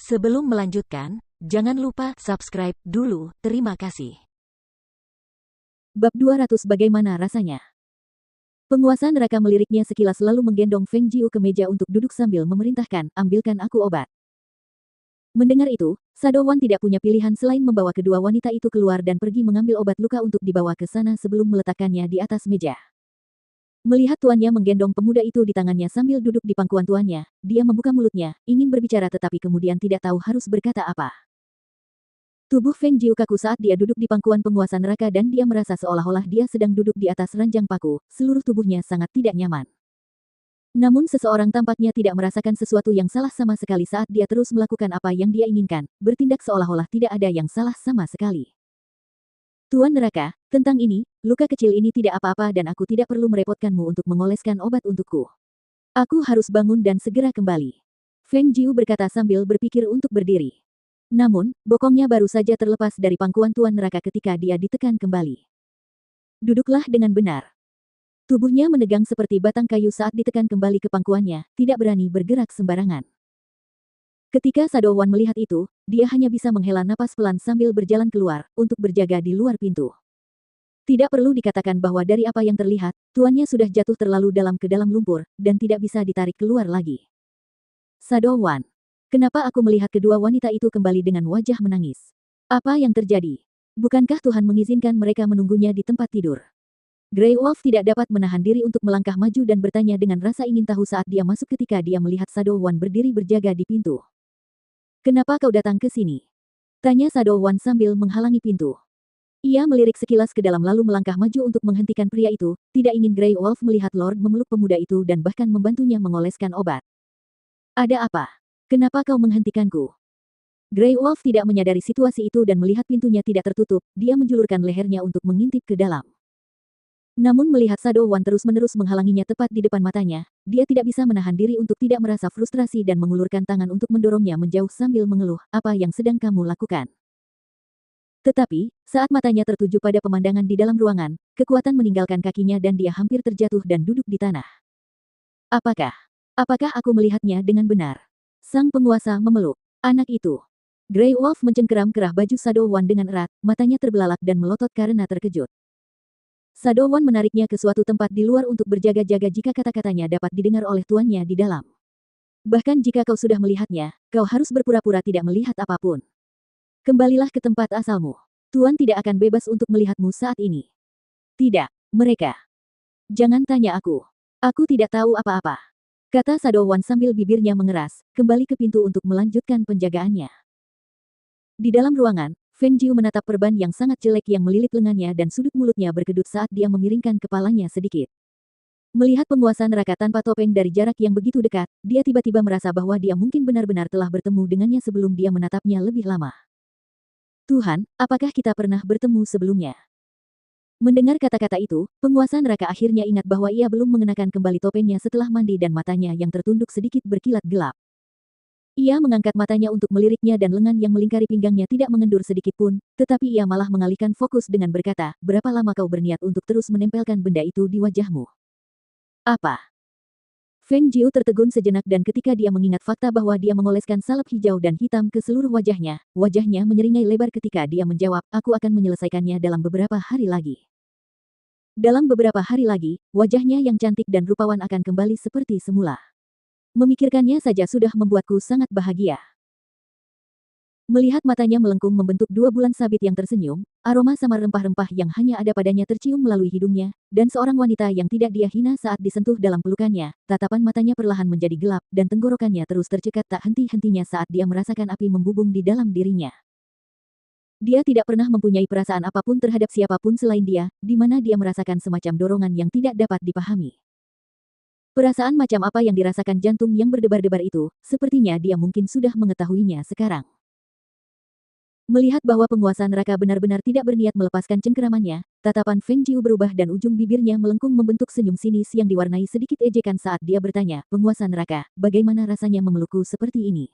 Sebelum melanjutkan, jangan lupa subscribe dulu, terima kasih. Bab 200 Bagaimana rasanya? Penguasa neraka meliriknya sekilas lalu menggendong Feng Jiu ke meja untuk duduk sambil memerintahkan, ambilkan aku obat. Mendengar itu, Sadowan tidak punya pilihan selain membawa kedua wanita itu keluar dan pergi mengambil obat luka untuk dibawa ke sana sebelum meletakkannya di atas meja. Melihat tuannya menggendong pemuda itu di tangannya sambil duduk di pangkuan tuannya, dia membuka mulutnya, ingin berbicara tetapi kemudian tidak tahu harus berkata apa. Tubuh Feng Jiu kaku saat dia duduk di pangkuan penguasa neraka dan dia merasa seolah-olah dia sedang duduk di atas ranjang paku, seluruh tubuhnya sangat tidak nyaman. Namun seseorang tampaknya tidak merasakan sesuatu yang salah sama sekali saat dia terus melakukan apa yang dia inginkan, bertindak seolah-olah tidak ada yang salah sama sekali. Tuan neraka, tentang ini, luka kecil ini tidak apa-apa dan aku tidak perlu merepotkanmu untuk mengoleskan obat untukku. Aku harus bangun dan segera kembali. Feng Jiu berkata sambil berpikir untuk berdiri. Namun, bokongnya baru saja terlepas dari pangkuan tuan neraka ketika dia ditekan kembali. Duduklah dengan benar. Tubuhnya menegang seperti batang kayu saat ditekan kembali ke pangkuannya, tidak berani bergerak sembarangan. Ketika Sadowan melihat itu, dia hanya bisa menghela napas pelan sambil berjalan keluar, untuk berjaga di luar pintu. Tidak perlu dikatakan bahwa dari apa yang terlihat, tuannya sudah jatuh terlalu dalam ke dalam lumpur, dan tidak bisa ditarik keluar lagi. Sadowan. Kenapa aku melihat kedua wanita itu kembali dengan wajah menangis? Apa yang terjadi? Bukankah Tuhan mengizinkan mereka menunggunya di tempat tidur? Grey Wolf tidak dapat menahan diri untuk melangkah maju dan bertanya dengan rasa ingin tahu saat dia masuk ketika dia melihat Sadowan berdiri berjaga di pintu. Kenapa kau datang ke sini? Tanya Sadowan sambil menghalangi pintu. Ia melirik sekilas ke dalam lalu melangkah maju untuk menghentikan pria itu, tidak ingin Grey Wolf melihat Lord memeluk pemuda itu dan bahkan membantunya mengoleskan obat. Ada apa? Kenapa kau menghentikanku? Grey Wolf tidak menyadari situasi itu dan melihat pintunya tidak tertutup, dia menjulurkan lehernya untuk mengintip ke dalam. Namun melihat Sadowan terus-menerus menghalanginya tepat di depan matanya, dia tidak bisa menahan diri untuk tidak merasa frustrasi dan mengulurkan tangan untuk mendorongnya menjauh sambil mengeluh, apa yang sedang kamu lakukan? Tetapi, saat matanya tertuju pada pemandangan di dalam ruangan, kekuatan meninggalkan kakinya dan dia hampir terjatuh dan duduk di tanah. Apakah aku melihatnya dengan benar? Sang penguasa memeluk anak itu. Grey Wolf mencengkeram kerah baju Sadowan dengan erat, matanya terbelalak dan melotot karena terkejut. Sadowan menariknya ke suatu tempat di luar untuk berjaga-jaga jika kata-katanya dapat didengar oleh tuannya di dalam. Bahkan jika kau sudah melihatnya, kau harus berpura-pura tidak melihat apapun. Kembalilah ke tempat asalmu. Tuan tidak akan bebas untuk melihatmu saat ini. Tidak, mereka. Jangan tanya aku. Aku tidak tahu apa-apa. Kata Sadowan sambil bibirnya mengeras, kembali ke pintu untuk melanjutkan penjagaannya. Di dalam ruangan, Feng Jiu menatap perban yang sangat jelek yang melilit lengannya dan sudut mulutnya berkedut saat dia memiringkan kepalanya sedikit. Melihat penguasa neraka tanpa topeng dari jarak yang begitu dekat, dia tiba-tiba merasa bahwa dia mungkin benar-benar telah bertemu dengannya sebelum dia menatapnya lebih lama. Tuhan, apakah kita pernah bertemu sebelumnya? Mendengar kata-kata itu, penguasa neraka akhirnya ingat bahwa ia belum mengenakan kembali topengnya setelah mandi dan matanya yang tertunduk sedikit berkilat gelap. Ia mengangkat matanya untuk meliriknya dan lengan yang melingkari pinggangnya tidak mengendur sedikit pun, tetapi ia malah mengalihkan fokus dengan berkata, berapa lama kau berniat untuk terus menempelkan benda itu di wajahmu? Apa? Feng Jiu tertegun sejenak dan ketika dia mengingat fakta bahwa dia mengoleskan salep hijau dan hitam ke seluruh wajahnya menyeringai lebar ketika dia menjawab, aku akan menyelesaikannya dalam beberapa hari lagi. Dalam beberapa hari lagi, wajahnya yang cantik dan rupawan akan kembali seperti semula. Memikirkannya saja sudah membuatku sangat bahagia. Melihat matanya melengkung membentuk 2 bulan sabit yang tersenyum, aroma samar rempah-rempah yang hanya ada padanya tercium melalui hidungnya, dan seorang wanita yang tidak dia hina saat disentuh dalam pelukannya, tatapan matanya perlahan menjadi gelap, dan tenggorokannya terus tercekat tak henti-hentinya saat dia merasakan api membubung di dalam dirinya. Dia tidak pernah mempunyai perasaan apapun terhadap siapapun selain dia, di mana dia merasakan semacam dorongan yang tidak dapat dipahami. Perasaan macam apa yang dirasakan jantung yang berdebar-debar itu, sepertinya dia mungkin sudah mengetahuinya sekarang. Melihat bahwa penguasa neraka benar-benar tidak berniat melepaskan cengkeramannya, tatapan Feng Jiu berubah dan ujung bibirnya melengkung membentuk senyum sinis yang diwarnai sedikit ejekan saat dia bertanya, penguasa neraka, bagaimana rasanya memelukku seperti ini?